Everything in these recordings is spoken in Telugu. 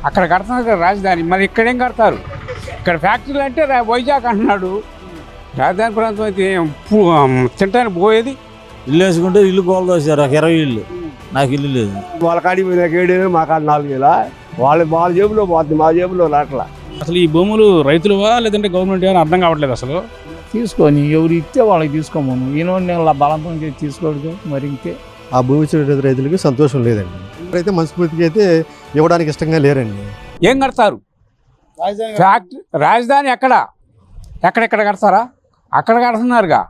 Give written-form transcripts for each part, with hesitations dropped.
అక్కడ కడుతున్నారు కదా రాజధాని, మరి ఇక్కడేం కడతారు? ఇక్కడ ఫ్యాక్టరీలు అంటే వైజాగ్ అంటున్నాడు. రాజధాని ప్రాంతం అయితే తింటానికి పోయేది. ఇల్లు వేసుకుంటే ఇల్లు గోల దోశారు, 20 ఇల్లు. నాకు ఇల్లు లేదు. వాళ్ళ కాడికి పోయినాక 7,000, మా కాడ 4,000. వాళ్ళ జేబులో పోతుంది, మా జేబులో రాట్లా. అసలు ఈ భూములు రైతులువా లేదంటే గవర్నమెంట్ అని అర్థం కావట్లేదు. అసలు తీసుకొని ఎవరు ఇస్తే వాళ్ళకి తీసుకోమను. ఈయన నేను బలవంతం చేసి తీసుకోడు మరి ఇంకే. ఆ భూమి ఇచ్చిన రైతులకి సంతోషం లేదండి. అయితే మనస్ఫూర్తిగా అయితే ఇవ్వడానికి ఇష్టంగా లేరండి. ఏం కడతారు? ఫ్యాక్టరీ రాజధాని ఎక్కడెక్కడ కడతారా? అక్కడ కడుతున్నారుగా,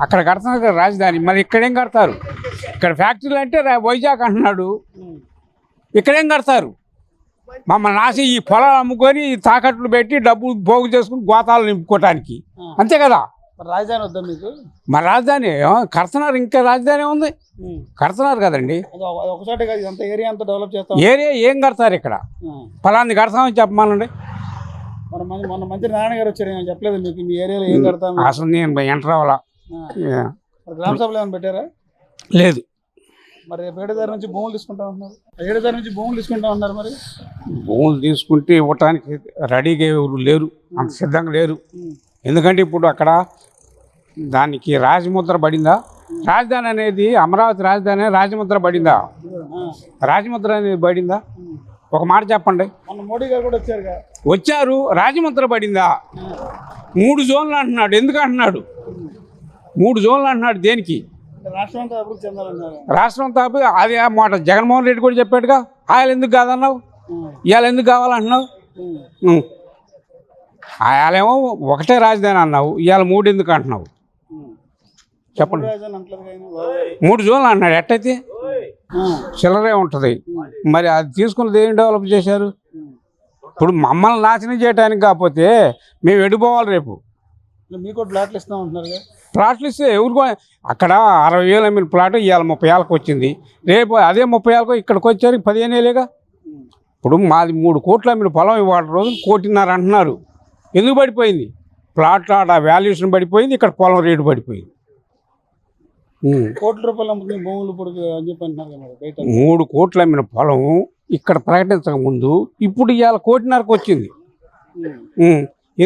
అక్కడ కడుతున్నారు కదా రాజధాని, మరి ఇక్కడేం కడతారు? ఇక్కడ ఫ్యాక్టరీలు అంటే వైజాగ్ అంటున్నాడు. ఇక్కడేం కడతారు? మమ్మల్ని నాసి ఈ పొలాలు అమ్ముకొని తాకట్లు పెట్టి డబ్బులు పోగు చేసుకుని గోతాలు నింపుకోవటానికి, అంతే కదా. రాజధాని వద్దా మీకు? మరి రాజధాని కడుతున్నారు, ఇంకా రాజధాని ఉంది, కడుతున్నారు కదండి. ఒకసారి కాదు, అంత ఏరియా అంతా డెవలప్ చేస్తాం. ఏరియా ఏం కడతారు? ఇక్కడ ఫలాన్ని కడతామని చెప్పమానండి. మొన్న మంత్రి నారాయణ గారు వచ్చారు, నేను చెప్పలేదు మీకు మీ ఏరియాలో ఏం కడతాం? అసలు నేను ఎంటర్ అవ్వాలా. గ్రామ సభలో ఏమైనా పెట్టారా? లేదు. మరి రేపు 7,000 నుంచి భూములు తీసుకుంటా ఉంటున్నారు. 7,000 నుంచి భూములు తీసుకుంటా ఉన్నారు. మరి భూములు తీసుకుంటే ఇవ్వటానికి రెడీగా ఎవరు లేరు, అంత సిద్ధంగా లేరు. ఎందుకంటే ఇప్పుడు అక్కడ దానికి రాజముద్ర పడిందా? రాజధాని అనేది అమరావతి రాజధాని రాజముద్ర పడిందా? రాజముద్ర అనేది పడిందా? ఒక మాట చెప్పండి. మోడీ గారు కూడా వచ్చారు, రాజముద్ర పడిందా? 3 జోన్లు అంటున్నాడు. ఎందుకు అంటున్నాడు 3 జోన్లు అంటున్నాడు? దేనికి? రాష్ట్రం అంతా అభివృద్ధి చెందాలన్నారు. రాష్ట్రం అంతా అది మాట జగన్మోహన్ రెడ్డి కూడా చెప్పాడుగా. ఆయన ఎందుకు కాదన్నావు? ఇవాళ ఎందుకు కావాలంటున్నావు? ఆయనేమో ఒకటే రాజధాని అన్నావు, ఇవాళ 3 ఎందుకు అంటున్నావు? చెప్పండి. 3 జోన్లు అన్నాడు. ఎట్టయితే చిల్లరే ఉంటుంది. మరి అది తీసుకున్నది ఏం డెవలప్ చేశారు? ఇప్పుడు మమ్మల్ని నాశనం చేయడానికి కాకపోతే మేము ఎడిపోవాలి. రేపు మీకు ప్లాట్లు ఇస్తాం అంటున్నారు. ప్లాట్లు ఇస్తే ఎవరికో అక్కడ 60,000 అమ్మిన ప్లాట్ ఇవాళ 30,000కి వచ్చింది. రేపు అదే 30,000కు ఇక్కడికి వచ్చారు 15,000గా. ఇప్పుడు మాది 3 కోట్లు అమ్మిన పొలం ఇవాళ రోజు 1.5 కోటి అంటున్నారు. ఎందుకు పడిపోయింది? ప్లాట్ ఆడ వాల్యుయేషన్ పడిపోయింది, ఇక్కడ పొలం రేటు పడిపోయింది. 1 కోటి రూపాయలు అమ్ముకునే భూములు ఇప్పుడు అని చెప్పి అంటున్నారు. 3 కోట్లు అమ్మిన పొలం ఇక్కడ ప్రకటించక ముందు ఇప్పుడు ఇవాళ 1.5 కోటికి వచ్చింది.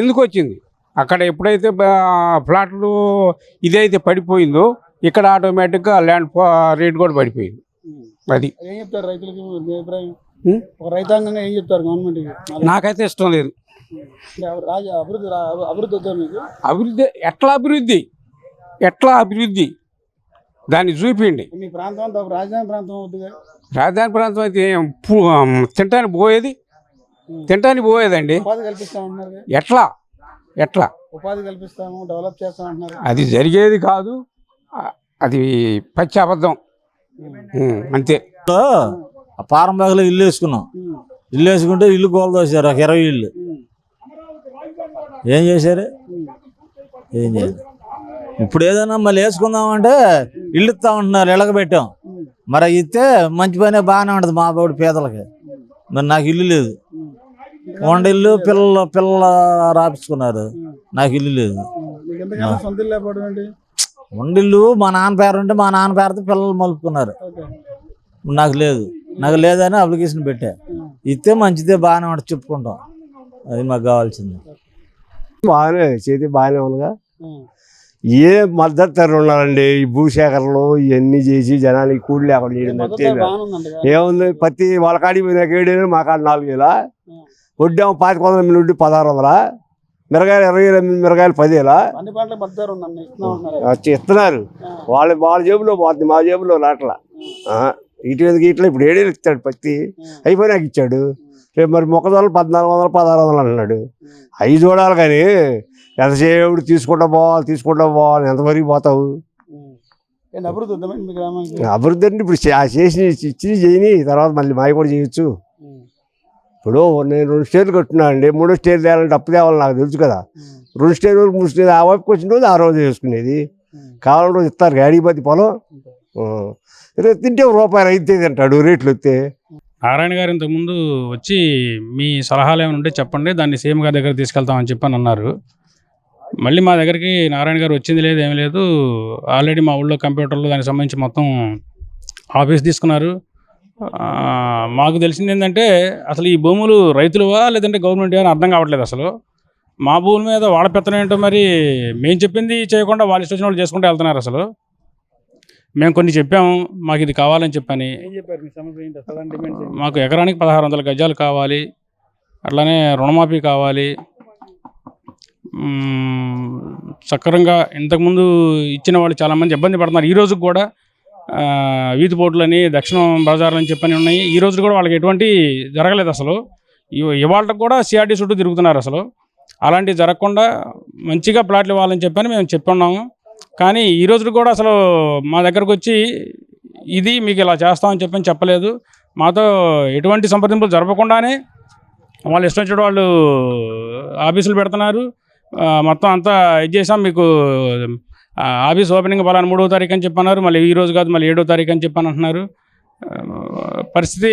ఎందుకు వచ్చింది? అక్కడ ఎప్పుడైతే ఫ్లాట్లు ఇదైతే పడిపోయిందో ఇక్కడ ఆటోమేటిక్గా ల్యాండ్ రేట్ కూడా పడిపోయింది. అది ఏం చెప్తారు రైతులకి? మీ అభిప్రాయం రైతాంగంగా ఏం చెప్తారు గవర్నమెంట్కి? నాకైతే ఇష్టం లేదు. అభివృద్ధి వద్దా మీకు? అభివృద్ధి ఎట్లా అభివృద్ధి దాన్ని చూపించండి. మీ ప్రాంతం అంతా రాజధాని ప్రాంతం అవుతుంది. రాజధాని ప్రాంతం అయితే తింటానికి పోయేదండి. ఉపాధి కల్పిస్తామంటున్నారు. ఎట్లా ఉపాధి కల్పిస్తాము, డెవలప్ చేస్తామంటున్నారు. అది జరిగేది కాదు, అది పచ్చి అబద్ధం, అంతే. పారం బాగలో ఇల్లు వేసుకున్నాం. ఇల్లు వేసుకుంటే ఇల్లు గోల దోశారు, 20 ఇల్లు. ఏం చేశారు? ఏం చేయదు. ఇప్పుడు ఏదైనా మళ్ళీ వేసుకుందామంటే ఇల్లు ఇస్తామంటున్నారు, ఇళ్ళకి పెట్టాం. మరి ఇస్తే మంచి పని బాగానే ఉంటుంది మా బోడి పేదలకి. మరి నాకు ఇల్లు లేదు. 1 ఇల్లు పిల్లలు రాపించుకున్నారు, నాకు ఇల్లు లేదు. 1 ఇల్లు మా నాన్న పేరు ఉంటే మా నాన్న పేరుతో పిల్లలు మలుపుకున్నారు, నాకు లేదు. నాకు లేదని అప్లికేషన్ పెట్టా. ఇస్తే మంచిదే, బాగానే ఉంటుంది చెప్పుకుంటాం. అది మాకు కావాల్సింది. బాగానే చేతి బాగానే ఉందిగా. ఏ మద్దతు ధర ఉన్నారండి ఈ భూసేకరణలు ఇవన్నీ చేసి జనానికి కూలి లేకుండా చేయడం ఏముంది? పత్తి వాళ్ళ కాడికి పోయినాక 7,000, మా కాడ 4,000. వడ్డాము 5,500 నుండి 1,600. మిరగాయలు 20,000, మిరగాయలు 10,000 ఇస్తున్నారు. వాళ్ళ జేబులో పోతుంది, మా జేబులో రాట్లా. ఇట్లా ఇప్పుడు 7,000 ఇస్తాడు పత్తి, అయిపోయినాక ఇచ్చాడు. రేపు మరి మొక్కజొన్నలు 1,400, 1,600 అంటున్నాడు. అవి చూడాలి కానీ ఎంతసేపు తీసుకుంటా పోవాలి ఎంతవరకు పోతావు? అభివృద్ధి అంటే ఇప్పుడు చేసి ఇచ్చి చేయని తర్వాత మళ్ళీ మావి కూడా చేయొచ్చు. ఇప్పుడు నేను 2 స్టేర్లు కట్టున్నా అండి, 3వ స్టేర్ తేవాలంటే అప్పు తేవాలి, నాకు తెలుసు కదా. 2 స్టేర్ వరకు 3 స్టేర్ ఆ వైపుకి వచ్చిన రోజు ఆ రోజు వేసుకునేది. కావాలని రోజు ఇస్తారు గాడి పది పొలం. తింటే ₹1 అయితే తింటాడు రేట్లు వస్తే. నారాయణ గారు ఇంతకుముందు వచ్చి మీ సలహాలు ఏమైనా ఉంటే చెప్పండి, దాన్ని సీఎం గారి దగ్గర తీసుకెళ్తామని చెప్పని అన్నారు. మళ్ళీ మా దగ్గరికి నారాయణ గారు వచ్చింది లేదు, ఏమీ లేదు. ఆల్రెడీ మా ఊళ్ళో కంప్యూటర్లో దానికి సంబంధించి మొత్తం ఆఫీస్ తీసుకున్నారు. మాకు తెలిసింది ఏంటంటే అసలు ఈ భూములు రైతులువా లేదంటే గవర్నమెంట్ అని అర్థం కావట్లేదు అసలు. మా భూముల మీద వాళ్ళ పెత్తనం ఏంటో మరి మేము చెప్పింది చేయకుండా వాళ్ళు ఇష్టం వచ్చిన వాళ్ళు చేసుకుంటూ వెళ్తున్నారు అసలు. మేము కొన్ని చెప్పాము, మాకు ఇది కావాలని చెప్పని. మాకు ఎకరానికి 1600 గజాలు కావాలి, అట్లానే రుణమాఫీ కావాలి, సక్రమంగా ఇంతకుముందు ఇచ్చిన వాళ్ళు చాలామంది ఇబ్బంది పడుతున్నారు. ఈ రోజుకి కూడా వీధి పోట్లని దక్షిణం బజార్లని చెప్పని ఉన్నాయి. ఈ రోజు కూడా వాళ్ళకి ఎటువంటి జరగలేదు అసలు. ఇవాళకి కూడా సిఆర్డీ చుట్టూ తిరుగుతున్నారు అసలు. అలాంటివి జరగకుండా మంచిగా ప్లాట్లు ఇవ్వాలని చెప్పని మేము చెప్పున్నాము. కానీ ఈ రోజు కూడా అసలు మా దగ్గరకు వచ్చి ఇది మీకు ఇలా చేస్తామని చెప్పని చెప్పలేదు. మాతో ఎటువంటి సంప్రదింపులు జరపకుండానే వాళ్ళు ఇష్టం వచ్చిన వాళ్ళు ఆఫీసులు పెడుతున్నారు. మొత్తం అంతా ఇది చేసాం, మీకు ఆఫీస్ ఓపెనింగ్ పలానా 3వ తారీఖు అని చెప్పన్నారు. మళ్ళీ ఈ రోజు కాదు, మళ్ళీ 7వ తారీఖు అని చెప్పని అంటున్నారు. పరిస్థితి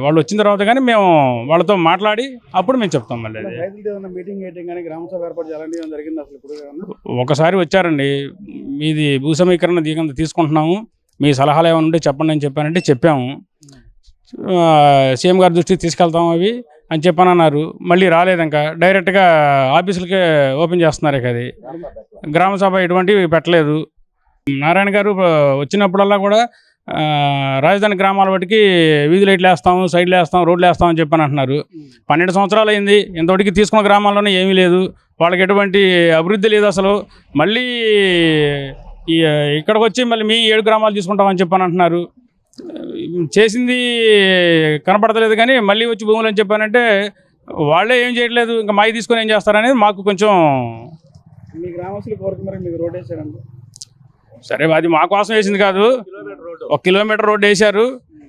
వాళ్ళు వచ్చిన తర్వాత కానీ మేము వాళ్ళతో మాట్లాడి అప్పుడు మేము చెప్తాం. మళ్ళీ ఒకసారి వచ్చారండి, మీది భూ సమీకరణ దిగంత తీసుకుంటున్నాము, మీ సలహాలు ఏమైనా ఉంటే చెప్పండి అని చెప్పానంటే చెప్పాము. సీఎం గారి దృష్టికి తీసుకెళ్తాం అవి అని చెప్పని అన్నారు. మళ్ళీ రాలేదు, ఇంకా డైరెక్ట్గా ఆఫీసులకే ఓపెన్ చేస్తున్నారు. ఇక అది గ్రామ సభ ఎటువంటివి పెట్టలేదు. నారాయణ గారు వచ్చినప్పుడల్లా కూడా రాజధాని గ్రామాల వాటికి వీధి లైట్లు వేస్తాము, సైడ్లు వేస్తాం, రోడ్లు వేస్తాం అని చెప్పని అంటున్నారు. 12 సంవత్సరాలు అయింది, ఇంతవరకు తీసుకున్న గ్రామాల్లోనే ఏమీ లేదు, వాళ్ళకి ఎటువంటి అభివృద్ధి లేదు అసలు. మళ్ళీ ఇక్కడికి వచ్చి మళ్ళీ మీ 7 గ్రామాలు తీసుకుంటామని చెప్పని అంటున్నారు. చేసింది కనపడతలేదు, కానీ మళ్ళీ వచ్చి భూములు అని చెప్పానంటే వాళ్ళే ఏం చేయట్లేదు, ఇంకా మావి తీసుకొని ఏం చేస్తారనేది మాకు కొంచెం. మీ గ్రామస్తులు కోరుకున్నారు, మీకు రోడ్ వేసారండి. సరే, అది మా కోసం వేసింది కాదు, 1 కిలోమీటర్ రోడ్డు వేశారు,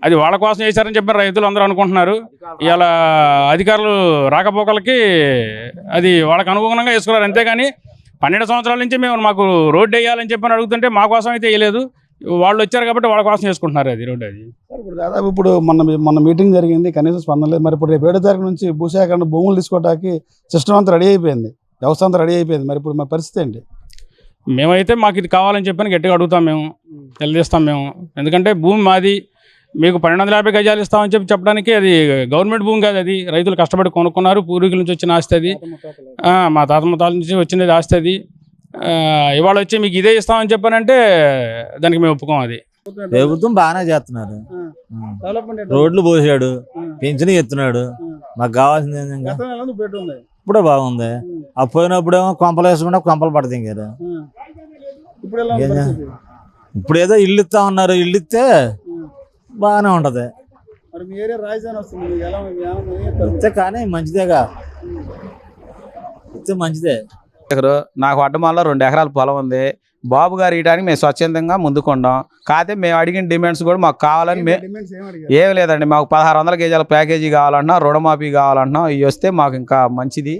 అది వాళ్ళ కోసం వేశారని చెప్పి రైతులు అందరూ అనుకుంటున్నారు. ఇలా అధికారులు రాకపోకలకి అది వాళ్ళకి అనుగుణంగా వేసుకున్నారు, అంతేగాని 12 సంవత్సరాల నుంచి మేము మాకు రోడ్డు వేయాలని చెప్పని అడుగుతుంటే మా కోసం అయితే వేయలేదు. వాళ్ళు వచ్చారు కాబట్టి వాళ్ళ కోసం చేసుకుంటున్నారు అది రోడ్డు. అది ఇప్పుడు దాదాపు ఇప్పుడు మొన్న మీటింగ్ జరిగింది, కనీసం స్పందన లేదు. మరి ఇప్పుడు రేపు 7వ తారీఖు నుంచి భూసేకరణ భూములు తీసుకోవడానికి సిస్టమ్ అంతా రెడీ అయిపోయింది, వ్యవస్థ అంతా రెడీ అయిపోయింది. మరి ఇప్పుడు మా పరిస్థితి ఏంటి? మేమైతే మాకు ఇది కావాలని చెప్పని గట్టిగా అడుగుతాం, మేము నిలదీస్తాం మేము. ఎందుకంటే భూమి మాది, మీకు 1250 గజాలు ఇస్తామని చెప్పడానికి అది గవర్నమెంట్ భూమి కాదు, అది రైతులు కష్టపడి కొనుక్కున్నారు, పూర్వీకుల నుంచి వచ్చిన ఆస్తి అది, మా తాత ముత్తాల నుంచి వచ్చినది ఆస్తి అది. ఇవాళ వచ్చి మీకు ఇదే ఇస్తామని చెప్పానంటే దానికి మేము ఒప్పుకోం. అది ప్రభుత్వం బాగానే చేస్తున్నారు, రోడ్లు పోసాడు, పెన్షన్ ఎత్తున్నాడు, మాకు కావాల్సింది ఇప్పుడే బాగుంది. ఆ పోయినప్పుడేమో కొంపలు వేసుకుంటే కొంపలు పడదింగారు. ఇప్పుడు ఏదో ఇల్లు ఇస్తా ఉన్నారు, ఇల్లు ఇస్తే బాగానే ఉంటది. ఇస్తే కానీ మంచిదేగా, ఇస్తే మంచిదే. నాకు అడ్డమాల్లో 2 ఎకరాల పొలం ఉంది. బాబు గారు ఇయడానికి మేము స్వచ్ఛందంగా ముందుకున్నాం. కాకపోతే మేము అడిగిన డిమాండ్స్ కూడా మాకు కావాలని ఏమి లేదండి. మాకు 1600 గజాల ప్యాకేజీ కావాలన్నా, రుణమాఫీ కావాలన్నా, ఇవి వస్తే మాకు ఇంకా మంచిది.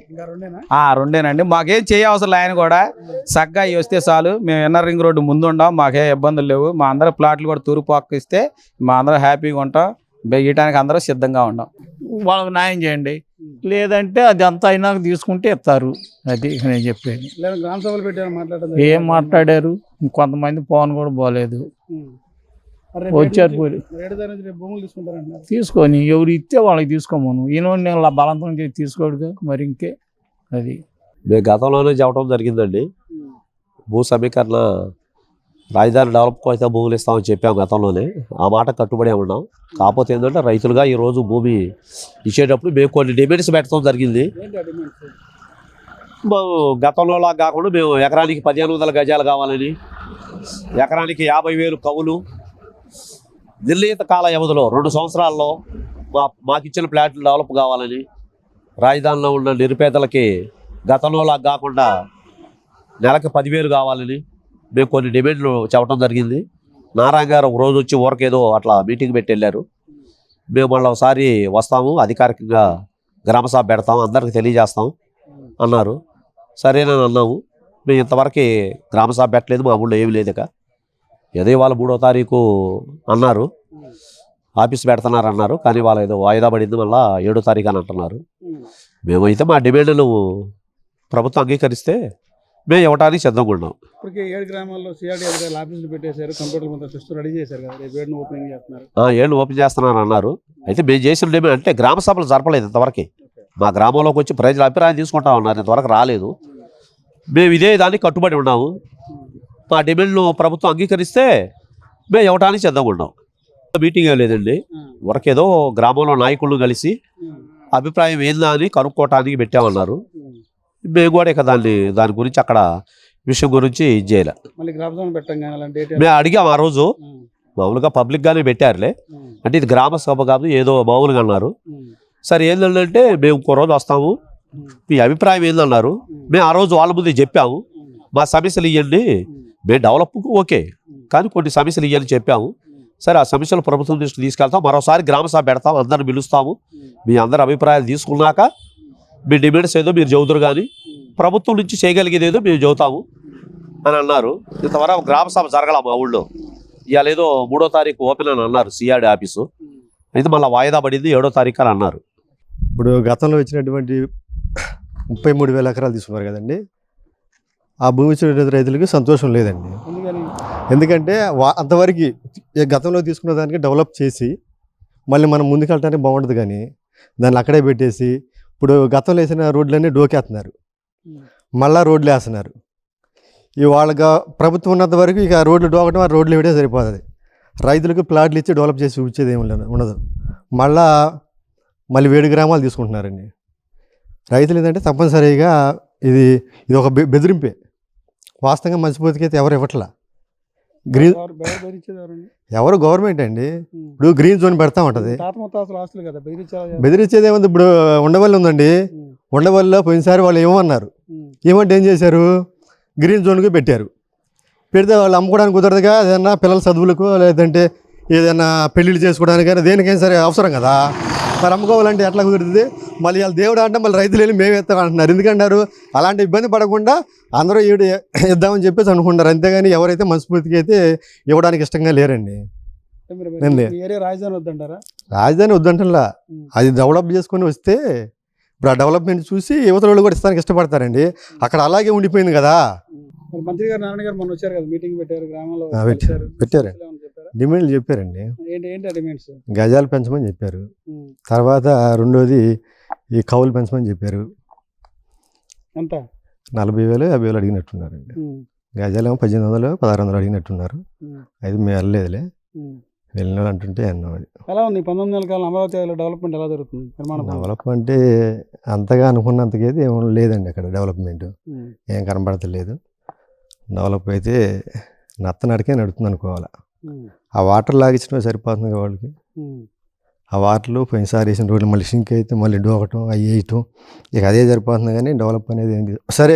2ేనండి, మాకేం చేయవసరం. ఆయన కూడా చక్కగా ఇవి వస్తే చాలు. మేము ఇన్నర్ రింగ్ రోడ్డు ముందుండాం, మాకే ఇబ్బందులు లేవు. మా అందరూ ప్లాట్లు కూడా తూర్పు పక్క ఇస్తే మా అందరూ హ్యాపీగా ఉంటాం, ఇయడానికి అందరూ సిద్ధంగా ఉన్నాం. వాళ్ళకి న్యాయం చేయండి, లేదంటే అది అంతా అయినాక తీసుకుంటే ఇస్తారు. అది నేను చెప్పేది. గ్రామ సభలు పెట్టారు, మాట్లాడారు, ఏం మాట్లాడారు, కొంతమంది ఫోన్ కూడా పోలేదు, వచ్చారు పోయి భూములు తీసుకుంటారంటున్నారు. తీసుకొని ఎవరు ఇస్తే వాళ్ళకి తీసుకోమను. ఈయన నేను బలవంతం చేసి తీసుకోడు మరి ఇంకే. అది మేము గతంలోనే చెప్పడం జరిగిందండి, భూ సమీకరణ రాజధాని డెవలప్ కోసం భూములు ఇస్తామని చెప్పాము గతంలోనే. ఆ మాట కట్టుబడి ఉన్నాం. కాకపోతే ఏంటంటే రైతులుగా ఈరోజు భూమి ఇచ్చేటప్పుడు మేము కొన్ని డిమాండ్స్ పెట్టడం జరిగింది. గతంలోలా కాకుండా మేము ఎకరానికి 1500 గజాలు కావాలని, ఎకరానికి 50,000 కవులు, నిర్ణీత కాల వ్యవధిలో 2 సంవత్సరాల్లో మాకు ఇచ్చిన ప్లాట్లు డెవలప్ కావాలని, రాజధానిలో ఉన్న నిరుపేదలకి గతంలోలా కాకుండా నెలకు 10,000 కావాలని మేము కొన్ని డిమాండ్లు చెప్పడం జరిగింది. నారాయణ గారు ఒక రోజు వచ్చి ఊరకేదో అట్లా మీటింగ్ పెట్టి వెళ్ళారు. మేము మళ్ళీ ఒకసారి వస్తాము, అధికారికంగా గ్రామసభ పెడతాము, అందరికి తెలియజేస్తాం అన్నారు. సరేనని అన్నాము. మేము ఇంతవరకు గ్రామసభ పెట్టలేదు, మా ఊళ్ళో ఏమి లేదు. ఇక ఏదో వాళ్ళ 3వ తారీఖు అన్నారు, ఆఫీస్ పెడుతున్నారు అన్నారు. కానీ వాళ్ళు ఏదో వాయిదా పడింది, మళ్ళీ 7వ తారీఖు అని అంటున్నారు. మేమైతే మా డిమాండ్ను ప్రభుత్వం అంగీకరిస్తే మేము ఇవ్వడానికి సిద్ధంగా ఉన్నాం. ఇప్పటికే 7 గ్రామాల్లో సిఆర్డీ అధికారులు ఆఫీసులు పెట్టేశారు, కంప్యూటర్ మొత్తం సిస్టమ్ రెడీ చేశారు కదా, రేపు 7 ఓపెనింగ్ చేస్తున్నారు. 7 ఓపెన్ చేస్తున్నాను అన్నారు. అయితే మేము చేసిన ఏమి అంటే గ్రామ సభలు జరపలేదు ఇంతవరకు. మా గ్రామంలోకి వచ్చి ప్రజల అభిప్రాయం తీసుకుంటా ఉన్నారు, ఇంతవరకు రాలేదు. మేము ఇదే దానికి కట్టుబడి ఉన్నాము. మా డిమాండ్ను ప్రభుత్వం అంగీకరిస్తే మేము ఇవ్వడానికి సిద్ధంగా ఉన్నాం. మీటింగ్ ఏం లేదండి, వరకేదో గ్రామంలో నాయకులను కలిసి అభిప్రాయం ఏందా అని కనుక్కోవటానికి పెట్టామన్నారు. మేము కూడా ఇక దాని గురించి అక్కడ విషయం గురించి ఇది చేయలే. మళ్ళీ గ్రామ సభ పెట్టాం కానీ అలాంటి డేట్ మేము అడిగాం ఆ రోజు, మామూలుగా పబ్లిక్గానే పెట్టారులే, అంటే ఇది గ్రామ సభ కాదు ఏదో మామూలుగా అన్నారు. సరే ఏంటంటే మేము ఇంకో రోజు వస్తాము, మీ అభిప్రాయం ఏందన్నారు. మేము ఆ రోజు వాళ్ళ ముందే చెప్పాము, మా సమస్యలు ఇవ్వండి, మేము డెవలప్కు ఓకే కానీ కొన్ని సమస్యలు ఇవ్వని చెప్పాము. సరే ఆ సమస్యలు ప్రభుత్వం దృష్టికి తీసుకెళ్తాం, మరోసారి గ్రామ సభ పెడతాం, అందరిని పిలుస్తాము, మీ అందరి అభిప్రాయాలు తీసుకున్నాక మీ డిమాండ్స్ ఏదో మీరు చెబుతారు కానీ ప్రభుత్వం నుంచి చేయగలిగేది ఏదో మేము చెబుతాము అని అన్నారు. ఇంతవరకు గ్రామ సభ జరగల మా ఊళ్ళో. ఇవాళ ఏదో 3వ తారీఖు ఓపెన్ అని అన్నారు సిఆర్డీ ఆఫీసు, అయితే మళ్ళీ వాయిదా పడింది 7వ తారీఖు అని అన్నారు. ఇప్పుడు గతంలో వచ్చినటువంటి 33,000 ఎకరాలు తీసుకున్నారు కదండి, ఆ భూమి ఇచ్చిన రైతులకి సంతోషం లేదండి. ఎందుకంటే అంతవరకు గతంలో తీసుకున్న దానికి డెవలప్ చేసి మళ్ళీ మనం ముందుకెళ్ళడానికి బాగుంటుంది, కానీ దాన్ని అక్కడే పెట్టేసి ఇప్పుడు గతంలో వేసిన రోడ్లన్నీ డోకేస్తున్నారు, మళ్ళా రోడ్లు వేస్తున్నారు. వాళ్ళగా ప్రభుత్వం ఉన్నంత వరకు ఇక రోడ్లు డోకటం, ఆ రోడ్లు ఇవ్వడే సరిపోతుంది. రైతులకు ప్లాట్లు ఇచ్చి డెవలప్ చేసి ఇచ్చేది ఏమి ఉండదు. మళ్ళీ 7 గ్రామాలు తీసుకుంటున్నారండి. రైతులు ఏంటంటే తప్పనిసరిగా ఇది ఒక బెదిరింపే. వాస్తవంగా మంచి బతికైతే ఎవరు ఇవ్వట్లా. ఎవరు గవర్నమెంట్ అండి. ఇప్పుడు గ్రీన్ జోన్ పెడతా ఉంటుంది, బెదిరించేది ఏముంది. ఇప్పుడు ఉండవల్లి ఉందండి, ఉండవల్లిలో పోయినసారి వాళ్ళు ఏమన్నారు, ఏమంటే ఏం చేశారు, గ్రీన్ జోన్కి పెట్టారు. పెడితే వాళ్ళు అమ్ముకోవడానికి కుదరదుగా, ఏదైనా పిల్లల చదువులకు లేదంటే ఏదైనా పెళ్ళిళ్ళు చేసుకోవడానికి కానీ దేనికైనా సరే అవసరం కదా. మరి అమ్ముకోవాలంటే ఎట్లా కుదురుతుంది. మళ్ళీ వాళ్ళ దేవుడు అంటే మళ్ళీ రైతులు వెళ్ళి మేము ఎత్తాం అంటున్నారు. ఎందుకంటారు, అలాంటి ఇబ్బంది పడకుండా అందరూ ఇద్దామని చెప్పేసి అనుకుంటారు, అంతేగాని ఎవరైతే మనస్ఫూర్తికి అయితే ఇవ్వడానికి ఇష్టంగా లేరండి. రాజధాని వద్దంటలా, అది డెవలప్ చేసుకొని వస్తే ఇప్పుడు ఆ డెవలప్మెంట్ చూసి యువతల వాళ్ళు కూడా ఇస్తానికి ఇష్టపడతారండి. అక్కడ అలాగే ఉండిపోయింది కదా. మంత్రి గారు నారాయణ గారు మొన్న వచ్చారు కదా, మీటింగ్ పెట్టారు గ్రామంలో, పెట్టారు, డిమాండ్లు చెప్పారండి. గజాలు పెంచమని చెప్పారు, తర్వాత రెండోది ఈ కౌలు పెంచమని చెప్పారు. 40,000 50,000 అడిగినట్టున్నారండి. గజాలేమో 1,800 1,600 అడిగినట్టున్నారు. అయితే మేము వెళ్ళలేదులే, వెళ్ళిన వాళ్ళు అంటుంటే అన్నాం. అది ఎలా ఉంది 19 కాలం అమరావతి డెవలప్మెంట్ ఎలా జరుగుతుంది? డెవలప్మెంట్ అంతగా అనుకున్నంతకైతే ఏం లేదండి. అక్కడ డెవలప్మెంట్ ఏం కనబడతలేదు. డెవలప్ అయితే నత్తనడికే నడుతుంది అనుకోవాలి. ఆ వాటర్ లాగించడం సరిపోతుంది వాళ్ళకి. ఆ వాటర్లు పోయినసారి వేసిన రోడ్లు మళ్ళీ సింక్ అయితే మళ్ళీ డోకటం అవి వేయటం, ఇక అదే సరిపోతుంది కానీ డెవలప్ అనేది ఏంటి. సరే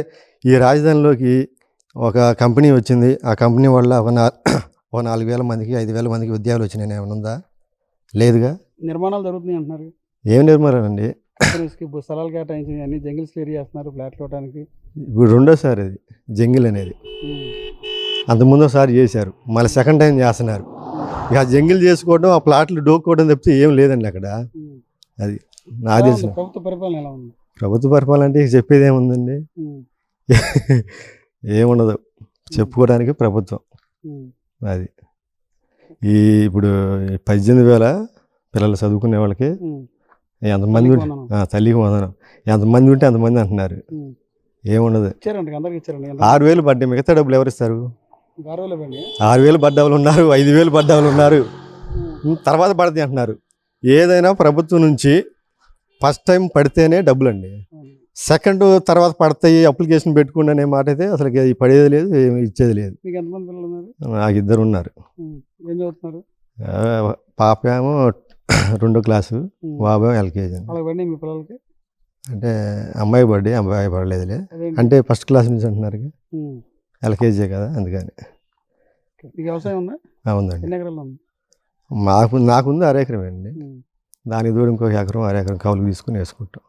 ఈ రాజధానిలోకి ఒక కంపెనీ వచ్చింది, ఆ కంపెనీ వల్ల ఒక 4,000 మందికి 5,000 మందికి ఉద్యోగాలు వచ్చినాయి, ఏమైనా ఉందా? లేదుగా. నిర్మాణాలు జరుగుతున్నాయి అంటున్నారు. ఏం నిర్మాణం అండి, స్థలాలు కేటాయించి అన్ని జంగిల్స్ క్లియర్ చేస్తున్నారు ఫ్లాట్లు ఇవ్వడానికి. ఇప్పుడు రెండోసారి అది జంగిల్ అనేది. అంతకుముందు ఒకసారి చేశారు, మళ్ళీ సెకండ్ టైం చేస్తున్నారు. ఇక ఆ జంగిల్ చేసుకోవడం, ఆ ప్లాట్లు డోక్కోవడం తప్పితే ఏం లేదండి అక్కడ. అది నాకు తెలిసిన ప్రభుత్వ పరిపాలన ఎలా ఉంది? ప్రభుత్వ పరిపాలన అంటే చెప్పేది ఏముందండి, ఏముండదు చెప్పుకోవడానికి ప్రభుత్వం. అది ఇప్పుడు 18,000 పిల్లలు చదువుకునే వాళ్ళకి ఎంతమంది తల్లికి వందనం, ఎంతమంది ఉంటే అంతమంది అంటున్నారు. ఏముండదు. 6,000 పడ్డాయి, మిగతా డబ్బులు ఎవరు ఇస్తారు? 6,000 పడ్డవాళ్ళు ఉన్నారు, 5,000 పడ్డవాళ్ళు ఉన్నారు, తర్వాత పడతాయి అంటున్నారు. ఏదైనా ప్రభుత్వం నుంచి ఫస్ట్ టైం పడితేనే డబ్బులు అండి, సెకండ్ తర్వాత పడతాయి అప్లికేషన్ పెట్టుకోండి అనే మాట అయితే అసలు పడేది లేదు, ఇచ్చేది లేదు. నాకు 2 ఉన్నారు. పాప ఏమో 2వ క్లాసు, బాబు ఏమో LKG. అంటే అమ్మాయి బర్త్డే, అబ్బాయి పడలేదులే, అంటే ఫస్ట్ క్లాస్ నుంచి అంటున్నారు, LKG కదా అందుకని. ఉందండి, నాకుంది 6 ఎకరం అండి. దానికి దూరం ఇంకొక 1 ఎకరం 6 ఎకరం కౌలుకు తీసుకుని వేసుకుంటాం.